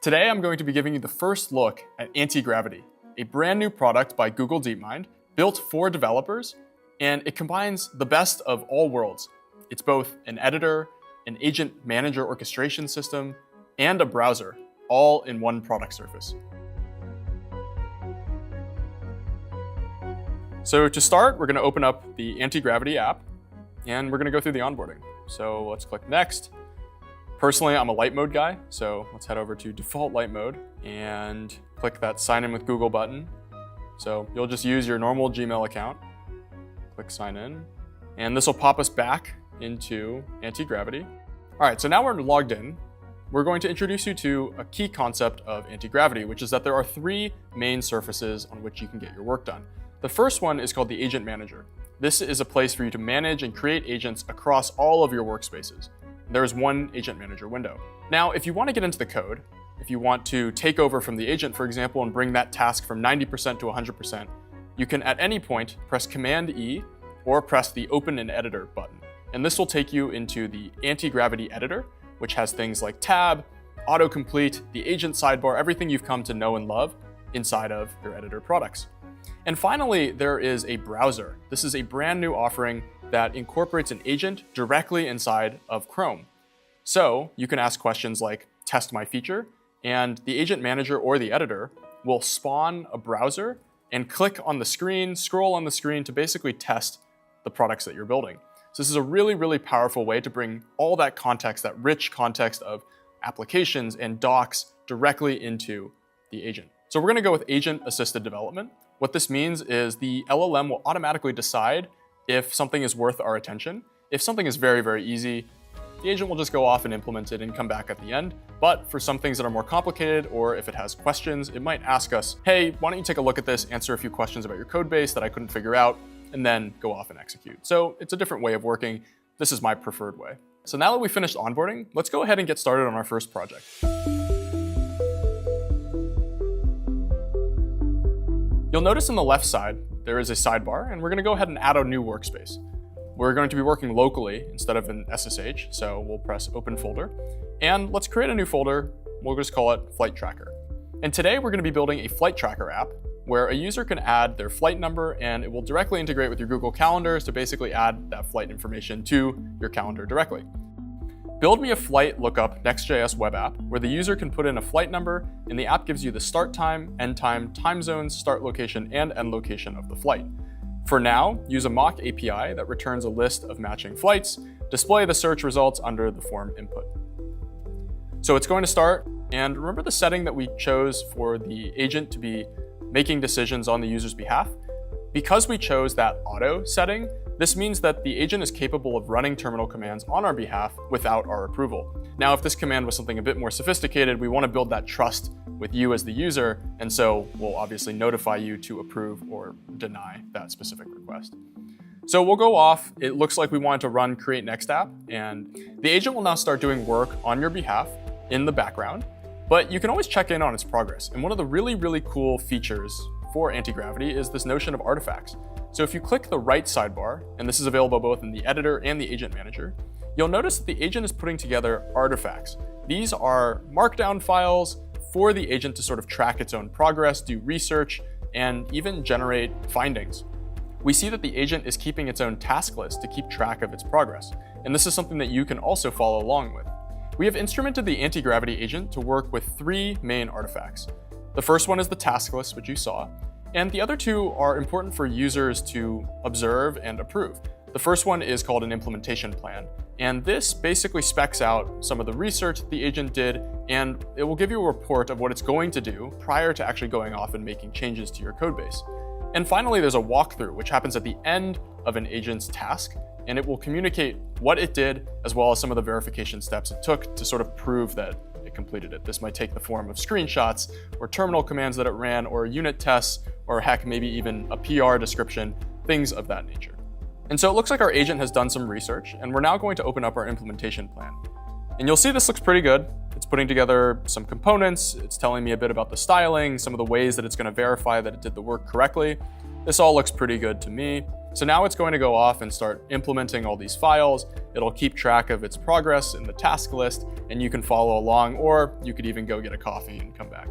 Today, I'm going to be giving you the first look at Antigravity, a brand new product by Google DeepMind, built for developers, and it combines the best of all worlds. It's both an editor, an agent manager orchestration system, and a browser, all in one product surface. So to start, we're going to open up the Antigravity app, and we're going to go through the onboarding. So let's click Next. Personally, I'm a light mode guy, so let's head over to default light mode and click that sign in with Google button. So you'll just use your normal Gmail account, click sign in, and this will pop us back into Antigravity. All right, so now we're logged in. We're going to introduce you to a key concept of Antigravity, which is that there are three main surfaces on which you can get your work done. The first one is called the Agent Manager. This is a place for you to manage and create agents across all of your workspaces. There's one Agent Manager window. Now, if you want to get into the code, if you want to take over from the agent, for example, and bring that task from 90% to 100%, you can at any point press Command-E or press the Open in Editor button. And this will take you into the Antigravity editor, which has things like tab, autocomplete, the agent sidebar, everything you've come to know and love inside of your editor products. And finally, there is a browser. This is a brand new offering that incorporates an agent directly inside of Chrome. So you can ask questions like, test my feature, and the agent manager or the editor will spawn a browser and click on the screen, scroll on the screen to basically test the products that you're building. So this is a really, really powerful way to bring all that context, that rich context of applications and docs directly into the agent. So we're gonna go with agent-assisted development. What this means is the LLM will automatically decide if something is worth our attention. If something is very, very easy, the agent will just go off and implement it and come back at the end. But for some things that are more complicated, or if it has questions, it might ask us, hey, why don't you take a look at this, answer a few questions about your code base that I couldn't figure out, and then go off and execute. So it's a different way of working. This is my preferred way. So now that we finished onboarding, let's go ahead and get started on our first project. You'll notice on the left side, there is a sidebar, and we're going to go ahead and add a new workspace. We're going to be working locally instead of in SSH, so we'll press Open Folder. And let's create a new folder. We'll just call it Flight Tracker. And today we're going to be building a flight tracker app where a user can add their flight number, and it will directly integrate with your Google Calendars to basically add that flight information to your calendar directly. Build me a flight lookup Next.js web app where the user can put in a flight number, and the app gives you the start time, end time, time zones, start location, and end location of the flight. For now, use a mock API that returns a list of matching flights. Display the search results under the form input. So it's going to start, and remember the setting that we chose for the agent to be making decisions on the user's behalf? Because we chose that auto setting, this means that the agent is capable of running terminal commands on our behalf without our approval. Now, if this command was something a bit more sophisticated, we want to build that trust with you as the user, and so we'll obviously notify you to approve or deny that specific request. So we'll go off. It looks like we wanted to run create next app, and the agent will now start doing work on your behalf in the background, but you can always check in on its progress. And one of the really, really cool features for Antigravity is this notion of artifacts. So if you click the right sidebar, and this is available both in the editor and the agent manager, you'll notice that the agent is putting together artifacts. These are markdown files for the agent to sort of track its own progress, do research, and even generate findings. We see that the agent is keeping its own task list to keep track of its progress. And this is something that you can also follow along with. We have instrumented the Antigravity agent to work with three main artifacts. The first one is the task list, which you saw. And the other two are important for users to observe and approve. The first one is called an implementation plan. And this basically specs out some of the research that the agent did, and it will give you a report of what it's going to do prior to actually going off and making changes to your code base. And finally, there's a walkthrough, which happens at the end of an agent's task, and it will communicate what it did, as well as some of the verification steps it took to sort of prove that it completed it. This might take the form of screenshots or terminal commands that it ran or unit tests or heck, maybe even a PR description, things of that nature. And so it looks like our agent has done some research, and we're now going to open up our implementation plan. And you'll see this looks pretty good. It's putting together some components. It's telling me a bit about the styling, some of the ways that it's going to verify that it did the work correctly. This all looks pretty good to me. So now it's going to go off and start implementing all these files. It'll keep track of its progress in the task list, and you can follow along, or you could even go get a coffee and come back.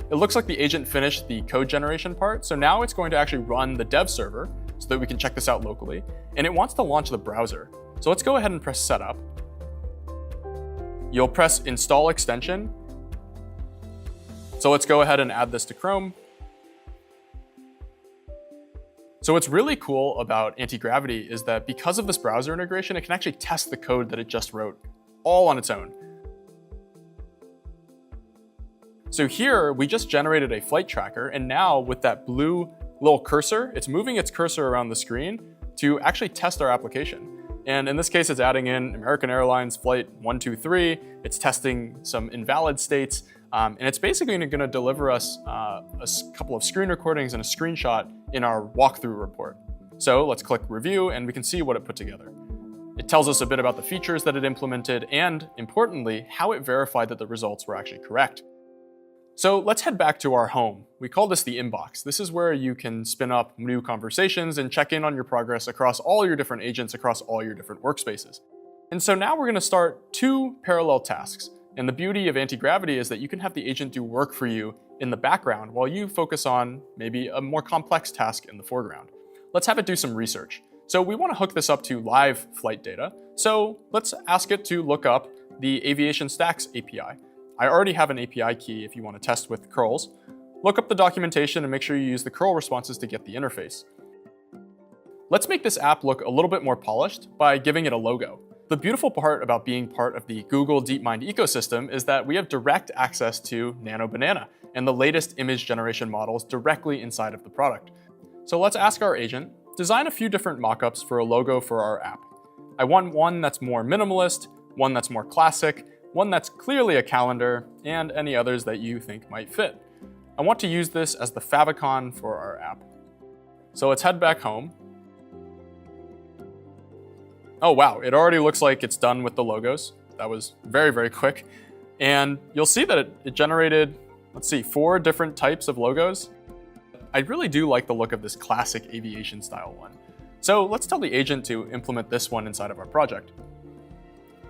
It looks like the agent finished the code generation part, so now it's going to actually run the dev server so that we can check this out locally, and it wants to launch the browser. So let's go ahead and press setup. You'll press install extension. So let's go ahead and add this to Chrome. So what's really cool about Antigravity is that because of this browser integration, it can actually test the code that it just wrote all on its own. So here, we just generated a flight tracker, and now with that blue little cursor, it's moving its cursor around the screen to actually test our application. And in this case, it's adding in American Airlines flight 123, it's testing some invalid states, and it's basically going to deliver us a couple of screen recordings and a screenshot in our walkthrough report. So let's click review and we can see what it put together. It tells us a bit about the features that it implemented and, importantly, how it verified that the results were actually correct. So let's head back to our home. We call this the inbox. This is where you can spin up new conversations and check in on your progress across all your different agents, across all your different workspaces. And so now we're going to start 2 parallel tasks. And the beauty of Antigravity is that you can have the agent do work for you in the background while you focus on maybe a more complex task in the foreground. Let's have it do some research. So we want to hook this up to live flight data. So let's ask it to look up the Aviation Stacks API. I already have an API key if you want to test with curls. Look up the documentation and make sure you use the curl responses to get the interface. Let's make this app look a little bit more polished by giving it a logo. The beautiful part about being part of the Google DeepMind ecosystem is that we have direct access to Nano Banana and the latest image generation models directly inside of the product. So let's ask our agent, design a few different mockups for a logo for our app. I want one that's more minimalist, one that's more classic, one that's clearly a calendar, and any others that you think might fit. I want to use this as the favicon for our app. So let's head back home. Oh wow, it already looks like it's done with the logos. That was very, very quick. And you'll see that it generated, 4 different types of logos. I really do like the look of this classic aviation style one. So let's tell the agent to implement this one inside of our project.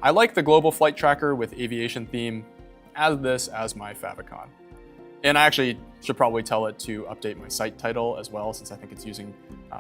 I like the global flight tracker with aviation theme. Add this as my favicon. And I actually should probably tell it to update my site title as well, since I think it's using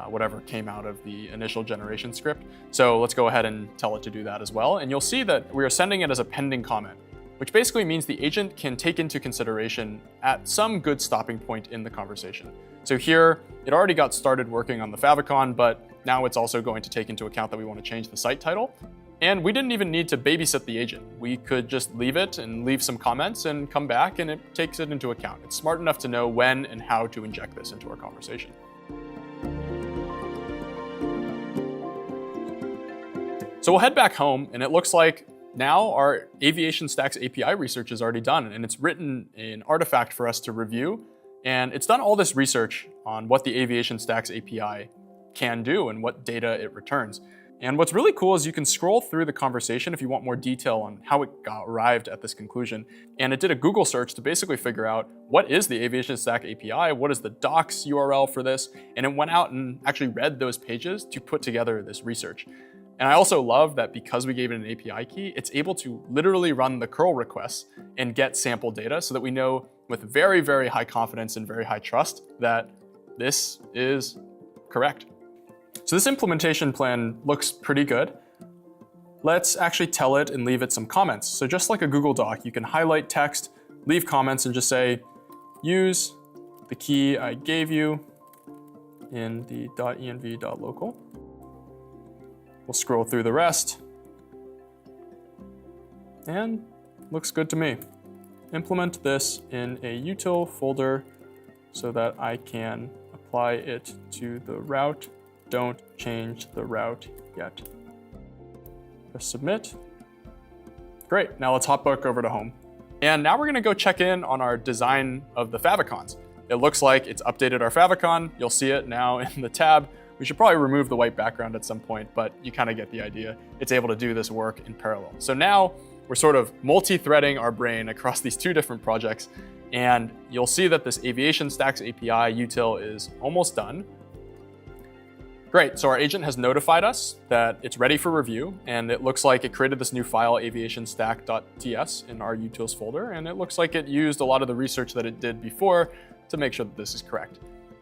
whatever came out of the initial generation script. So let's go ahead and tell it to do that as well. And you'll see that we are sending it as a pending comment, which basically means the agent can take into consideration at some good stopping point in the conversation. So here, it already got started working on the favicon, but now it's also going to take into account that we want to change the site title. And we didn't even need to babysit the agent. We could just leave it and leave some comments and come back, and it takes it into account. It's smart enough to know when and how to inject this into our conversation. So we'll head back home, and it looks like now our Aviation Stacks API research is already done, and it's written an artifact for us to review. And it's done all this research on what the Aviation Stacks API can do and what data it returns. And what's really cool is you can scroll through the conversation if you want more detail on how it arrived at this conclusion. And it did a Google search to basically figure out what is the Aviation Stack API, what is the docs URL for this, and it went out and actually read those pages to put together this research. And I also love that because we gave it an API key, it's able to literally run the curl requests and get sample data so that we know with very, very high confidence and very high trust that this is correct. So this implementation plan looks pretty good. Let's actually tell it and leave it some comments. So just like a Google Doc, you can highlight text, leave comments, and just say, use the key I gave you in the .env.local. We'll scroll through the rest. And looks good to me. Implement this in a util folder so that I can apply it to the route. Don't change the route yet. Press submit. Great, now let's hop back over to home. And now we're gonna go check in on our design of the favicons. It looks like it's updated our favicon. You'll see it now in the tab. We should probably remove the white background at some point, but you kind of get the idea. It's able to do this work in parallel. So now we're sort of multi-threading our brain across these 2 different projects. And you'll see that this Aviation Stacks API util is almost done. Great, so our agent has notified us that it's ready for review, and it looks like it created this new file, aviationstack.ts, in our utils folder, and it looks like it used a lot of the research that it did before to make sure that this is correct.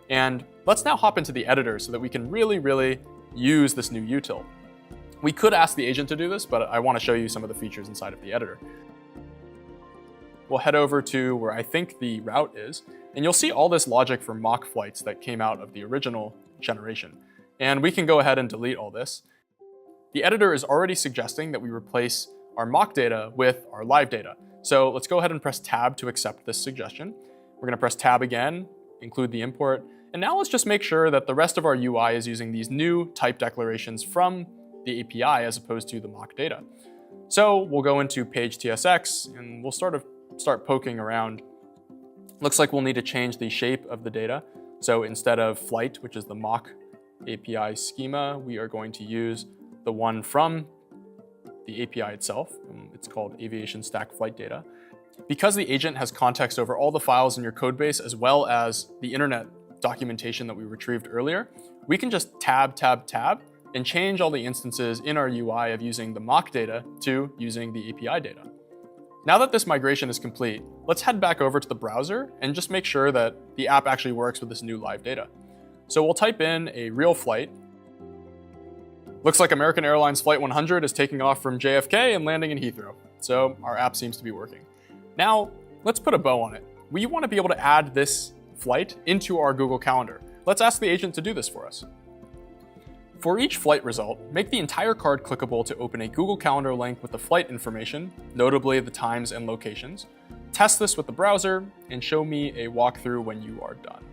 And let's now hop into the editor so that we can really use this new util. We could ask the agent to do this, but I want to show you some of the features inside of the editor. We'll head over to where I think the route is, and you'll see all this logic for mock flights that came out of the original generation. And we can go ahead and delete all this. The editor is already suggesting that we replace our mock data with our live data. So let's go ahead and press Tab to accept this suggestion. We're going to press Tab again, include the import, and now let's just make sure that the rest of our UI is using these new type declarations from the API as opposed to the mock data. So we'll go into page TSX and we'll start poking around. Looks like we'll need to change the shape of the data. So instead of flight, which is the mock API schema, we are going to use the one from the API itself. It's called Aviation Stack Flight Data. Because the agent has context over all the files in your codebase as well as the internet documentation that we retrieved earlier, we can just tab and change all the instances in our UI of using the mock data to using the API data. Now that this migration is complete, let's head back over to the browser and just make sure that the app actually works with this new live data. So we'll type in a real flight. Looks like American Airlines Flight 100 is taking off from JFK and landing in Heathrow. So our app seems to be working. Now, let's put a bow on it. We want to be able to add this flight into our Google Calendar. Let's ask the agent to do this for us. For each flight result, make the entire card clickable to open a Google Calendar link with the flight information, notably the times and locations. Test this with the browser and show me a walkthrough when you are done.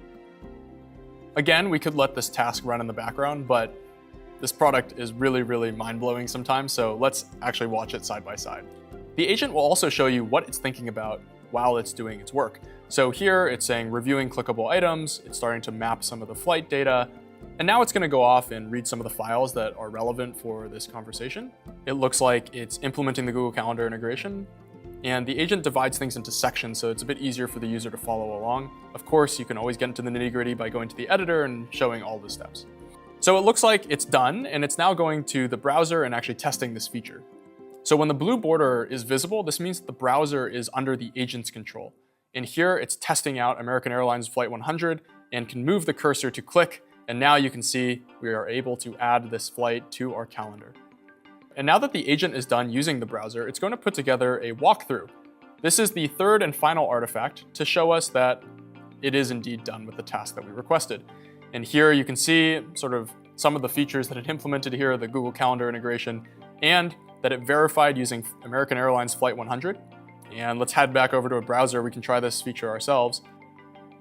Again, we could let this task run in the background, but this product is really mind-blowing sometimes, so let's actually watch it side by side. The agent will also show you what it's thinking about while it's doing its work. So here it's saying reviewing clickable items, it's starting to map some of the flight data, and now it's going to go off and read some of the files that are relevant for this conversation. It looks like it's implementing the Google Calendar integration, and the agent divides things into sections so it's a bit easier for the user to follow along. Of course, you can always get into the nitty-gritty by going to the editor and showing all the steps. So it looks like it's done, and it's now going to the browser and actually testing this feature. So when the blue border is visible, this means that the browser is under the agent's control. And here it's testing out American Airlines Flight 100 and can move the cursor to click, and now you can see we are able to add this flight to our calendar. And now that the agent is done using the browser, it's going to put together a walkthrough. This is the third and final artifact to show us that it is indeed done with the task that we requested. And here you can see sort of some of the features that it implemented here, the Google Calendar integration, and that it verified using American Airlines Flight 100. And let's head back over to a browser. We can try this feature ourselves.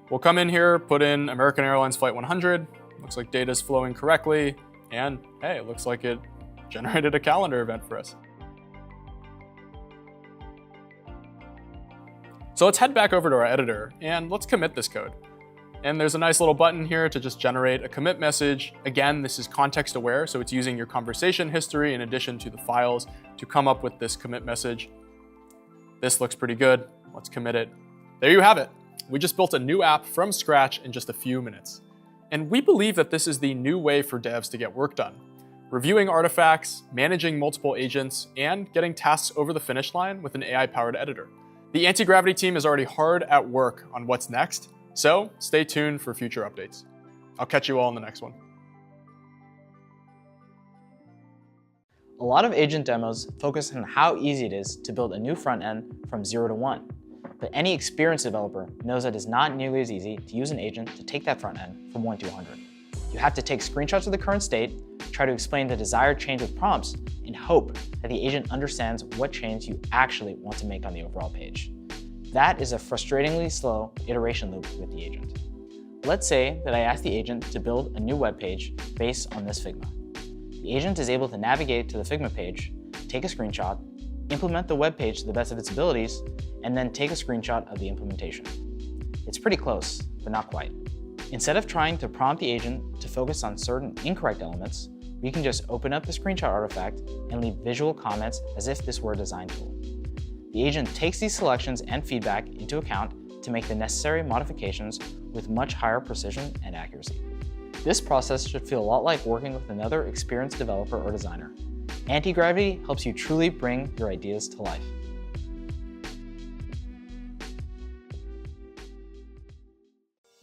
We'll come in here, put in American Airlines Flight 100. Looks like data is flowing correctly. And hey, it looks like it generated a calendar event for us. So let's head back over to our editor and let's commit this code. And there's a nice little button here to just generate a commit message. Again, this is context aware, so it's using your conversation history in addition to the files to come up with this commit message. This looks pretty good. Let's commit it. There you have it. We just built a new app from scratch in just a few minutes. And we believe that this is the new way for devs to get work done. Reviewing artifacts, managing multiple agents, and getting tasks over the finish line with an AI-powered editor. The Antigravity team is already hard at work on what's next, so stay tuned for future updates. I'll catch you all in the next one. A lot of agent demos focus on how easy it is to build a new front end from 0 to 1. But any experienced developer knows that it's not nearly as easy to use an agent to take that front end from 1 to 100. You have to take screenshots of the current state, try to explain the desired change with prompts, and hope that the agent understands what change you actually want to make on the overall page. That is a frustratingly slow iteration loop with the agent. Let's say that I ask the agent to build a new web page based on this Figma. The agent is able to navigate to the Figma page, take a screenshot, implement the web page to the best of its abilities, and then take a screenshot of the implementation. It's pretty close, but not quite. Instead of trying to prompt the agent to focus on certain incorrect elements, we can just open up the screenshot artifact and leave visual comments as if this were a design tool. The agent takes these selections and feedback into account to make the necessary modifications with much higher precision and accuracy. This process should feel a lot like working with another experienced developer or designer. Antigravity helps you truly bring your ideas to life.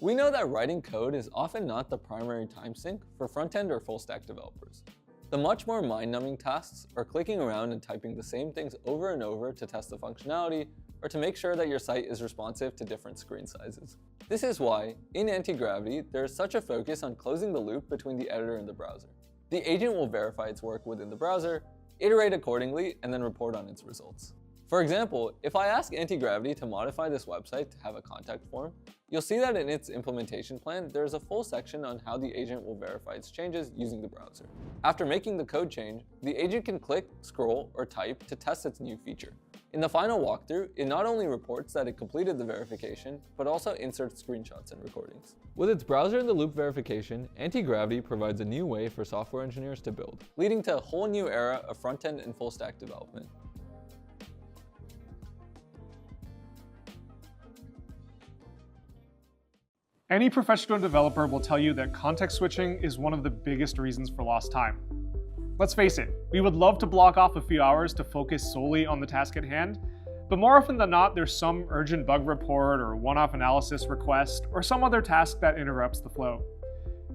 We know that writing code is often not the primary time sink for front-end or full-stack developers. The much more mind-numbing tasks are clicking around and typing the same things over and over to test the functionality or to make sure that your site is responsive to different screen sizes. This is why, in Antigravity, there is such a focus on closing the loop between the editor and the browser. The agent will verify its work within the browser, iterate accordingly, and then report on its results. For example, if I ask Antigravity to modify this website to have a contact form, you'll see that in its implementation plan, there is a full section on how the agent will verify its changes using the browser. After making the code change, the agent can click, scroll, or type to test its new feature. In the final walkthrough, it not only reports that it completed the verification, but also inserts screenshots and recordings. With its browser-in-the-loop verification, Antigravity provides a new way for software engineers to build, leading to a whole new era of front-end and full-stack development. Any professional developer will tell you that context switching is one of the biggest reasons for lost time. Let's face it, we would love to block off a few hours to focus solely on the task at hand, but more often than not, there's some urgent bug report or one-off analysis request or some other task that interrupts the flow.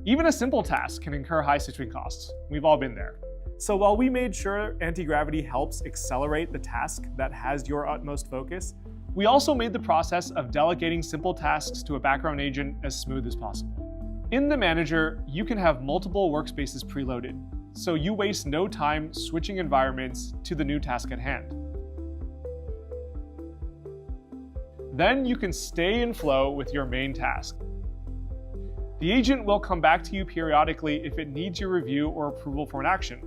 Even a simple task can incur high switching costs. We've all been there. So while we made sure Antigravity helps accelerate the task that has your utmost focus, we also made the process of delegating simple tasks to a background agent as smooth as possible. In the manager, you can have multiple workspaces preloaded, so you waste no time switching environments to the new task at hand. Then you can stay in flow with your main task. The agent will come back to you periodically if it needs your review or approval for an action.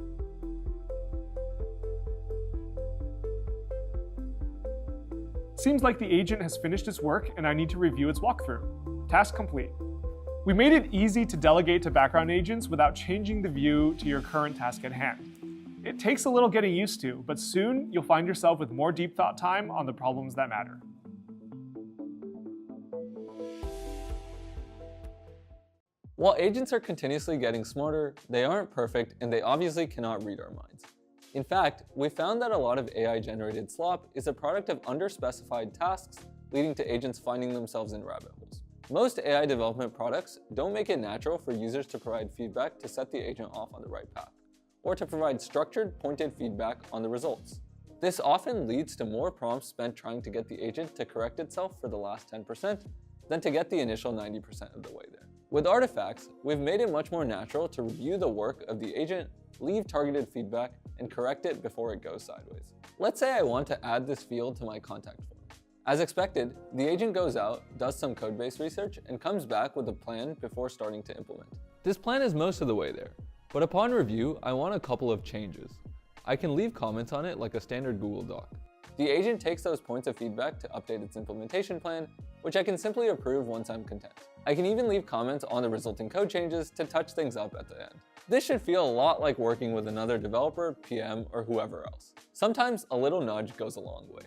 Seems like the agent has finished its work and I need to review its walkthrough. Task complete. We made it easy to delegate to background agents without changing the view to your current task at hand. It takes a little getting used to, but soon you'll find yourself with more deep thought time on the problems that matter. While agents are continuously getting smarter, they aren't perfect and they obviously cannot read our minds. In fact, we found that a lot of AI-generated slop is a product of underspecified tasks, leading to agents finding themselves in rabbit holes. Most AI development products don't make it natural for users to provide feedback to set the agent off on the right path, or to provide structured, pointed feedback on the results. This often leads to more prompts spent trying to get the agent to correct itself for the last 10% than to get the initial 90% of the way there. With artifacts, we've made it much more natural to review the work of the agent, leave targeted feedback, and correct it before it goes sideways. Let's say I want to add this field to my contact form. As expected, the agent goes out, does some code-based research, and comes back with a plan before starting to implement. This plan is most of the way there, but upon review, I want a couple of changes. I can leave comments on it like a standard Google Doc. The agent takes those points of feedback to update its implementation plan, which I can simply approve once I'm content. I can even leave comments on the resulting code changes to touch things up at the end. This should feel a lot like working with another developer, PM, or whoever else. Sometimes a little nudge goes a long way.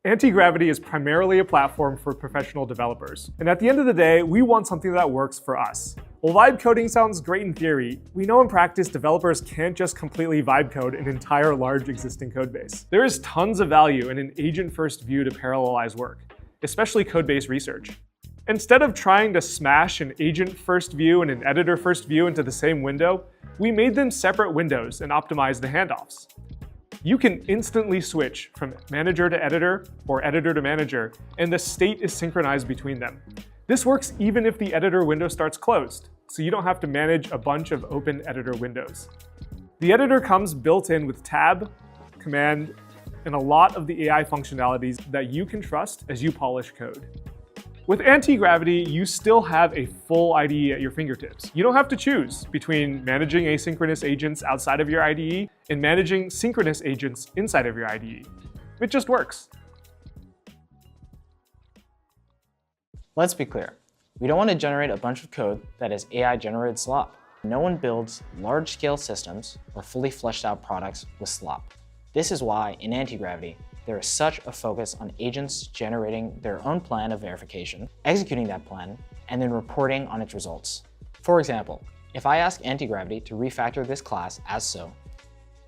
Antigravity is primarily a platform for professional developers. And at the end of the day, we want something that works for us. While vibe coding sounds great in theory, we know in practice developers can't just completely vibe code an entire large existing codebase. There is tons of value in an agent-first view to parallelize work, especially code-based research. Instead of trying to smash an agent-first view and an editor-first view into the same window, we made them separate windows and optimized the handoffs. You can instantly switch from manager to editor or editor to manager, and the state is synchronized between them. This works even if the editor window starts closed, so you don't have to manage a bunch of open editor windows. The editor comes built in with tab, command, and a lot of the AI functionalities that you can trust as you polish code. With Antigravity, you still have a full IDE at your fingertips. You don't have to choose between managing asynchronous agents outside of your IDE and managing synchronous agents inside of your IDE. It just works. Let's be clear. We don't want to generate a bunch of code that is AI-generated slop. No one builds large-scale systems or fully fleshed out products with slop. This is why, in Antigravity, there is such a focus on agents generating their own plan of verification, executing that plan, and then reporting on its results. For example, if I ask Antigravity to refactor this class as so,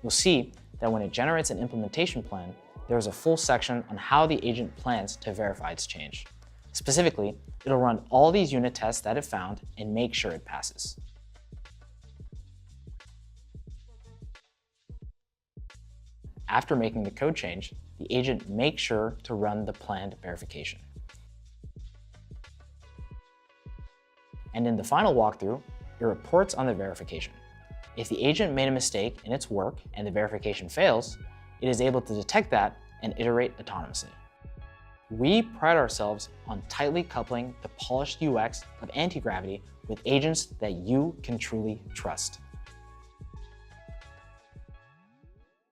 you'll see that when it generates an implementation plan, there is a full section on how the agent plans to verify its change. Specifically, it'll run all these unit tests that it found and make sure it passes. After making the code change, the agent makes sure to run the planned verification. And in the final walkthrough, it reports on the verification. If the agent made a mistake in its work and the verification fails, it is able to detect that and iterate autonomously. We pride ourselves on tightly coupling the polished UX of Antigravity with agents that you can truly trust.